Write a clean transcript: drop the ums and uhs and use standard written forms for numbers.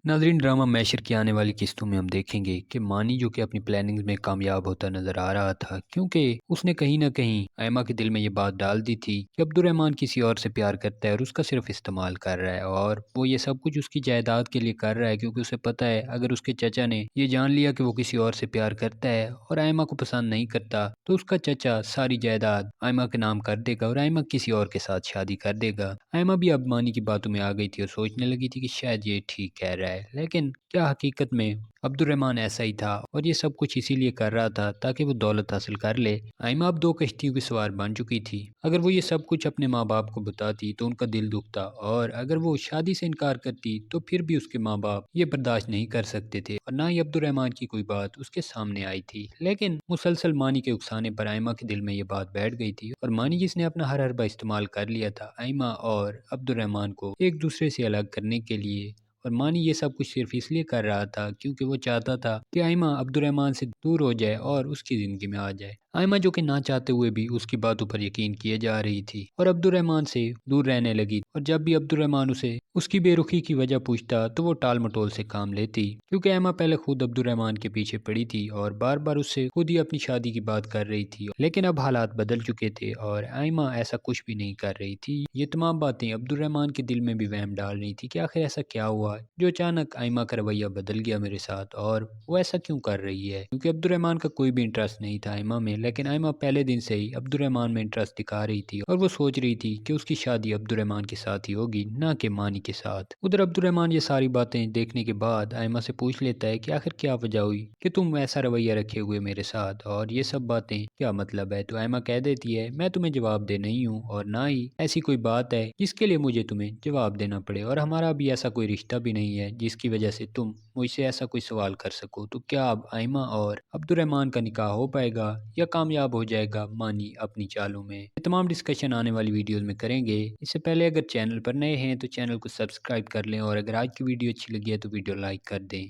ناظرین، drama measure کی آنے والی قسطوں میں ہم دیکھیں گے کہ مانی جو کہ اپنی پلاننگز میں کامیاب ہوتا نظر آ رہا تھا، کیونکہ اس نے کہیں نہ کہیں ایما کے دل میں یہ بات ڈال دی تھی کہ عبد الرحمن کسی اور سے پیار کرتا ہے اور اس کا صرف استعمال کر رہا ہے، اور وہ یہ سب کچھ اس کی جائیداد کے لیے کر رہا ہے کیونکہ اسے پتہ ہے اگر اس کے چچا نے یہ جان لیا کہ وہ کسی اور سے پیار کرتا ہے اور ایما کو پسند نہیں کرتا تو اس کا چچا ساری جائیداد ایما کے نام کر دے گا اور ایما کسی اور کے ساتھ شادی کر دے گا۔ ایما بھی اب مانی کی باتوں میں آ گئی تھی اور سوچنے لگی تھی کہ شاید یہ ٹھیک کہہ رہا ہے، لیکن کیا حقیقت میں عبد الرحمن ایسا ہی تھا اور یہ سب کچھ اسی لیے کر رہا تھا تاکہ وہ دولت حاصل کر لے؟ آئمہ اب دو کشتیوں کی سوار بن چکی تھی۔ اگر وہ یہ سب کچھ اپنے ماں باپ کو بتاتی تو ان کا دل دکھتا، اور اگر وہ شادی سے انکار کرتی تو پھر بھی اس کے ماں باپ یہ برداشت نہیں کر سکتے تھے، اور نہ ہی عبد الرحمن کی کوئی بات اس کے سامنے آئی تھی۔ لیکن مسلسل مانی کے اکسانے پر آئمہ کے دل میں یہ بات بیٹھ گئی تھی، اور مانی جس نے اپنا ہر حربہ استعمال کر لیا تھا آئمہ اور عبد الرحمن کو ایک دوسرے سے الگ کرنے کے لیے، اور مانی یہ سب کچھ صرف اس لیے کر رہا تھا کیونکہ وہ چاہتا تھا کہ آئمہ عبد الرحمن سے دور ہو جائے اور اس کی زندگی میں آ جائے۔ آئمہ جو کہ نہ چاہتے ہوئے بھی اس کی باتوں پر یقین کیے جا رہی تھی اور عبد الرحمن سے دور رہنے لگی، اور جب بھی عبد الرحمن اسے اس کی بے رخی کی وجہ پوچھتا تو وہ ٹال مٹول سے کام لیتی، کیونکہ آئمہ پہلے خود عبد الرحمن کے پیچھے پڑی تھی اور بار بار اس سے خود ہی اپنی شادی کی بات کر رہی تھی، لیکن اب حالات بدل چکے تھے اور آئمہ ایسا کچھ بھی نہیں کر رہی تھی۔ یہ تمام باتیں عبد الرحمن کے دل میں بھی وہم ڈال رہی تھی کہ آخر ایسا کیا ہوا جو اچانک آئمہ کا رویہ بدل گیا میرے ساتھ، اور وہ ایسا کیوں کر رہی ہے؟ کیونکہ عبد الرحمن کا کوئی بھی انٹرسٹ نہیں تھا آئمہ میں، لیکن آئمہ پہلے دن سے ہی عبد الرحمن میں انٹرسٹ دکھا رہی تھی اور وہ سوچ رہی تھی کہ اس کی شادی عبد الرحمن کے ساتھ ہی ہوگی، نہ کہ مانی کے ساتھ۔ ادھر عبد الرحمن یہ ساری باتیں دیکھنے کے بعد آئمہ سے پوچھ لیتا ہے کہ آخر کیا وجہ ہوئی کہ تم ایسا رویہ رکھے ہوئے میرے ساتھ، اور یہ سب باتیں کیا مطلب ہے؟ تو آئمہ کہہ دیتی ہے میں تمہیں جواب دے نہیں ہوں، اور نہ ہی ایسی کوئی بات ہے جس کے لیے مجھے تمہیں جواب دینا پڑے، اور ہمارا بھی ایسا کوئی رشتہ بھی نہیں ہے جس کی وجہ سے تم مجھ سے ایسا کوئی سوال کر سکو۔ تو کیا اب آئمہ اور عبد الرحمن کا نکاح ہو پائے گا یا کامیاب ہو جائے گا مانی اپنی چالوں میں؟ یہ تمام ڈسکشن آنے والی ویڈیوز میں کریں گے۔ اس سے پہلے اگر چینل پر نئے ہیں تو چینل کو سبسکرائب کر لیں، اور اگر آج کی ویڈیو اچھی لگی ہے تو ویڈیو لائک کر دیں۔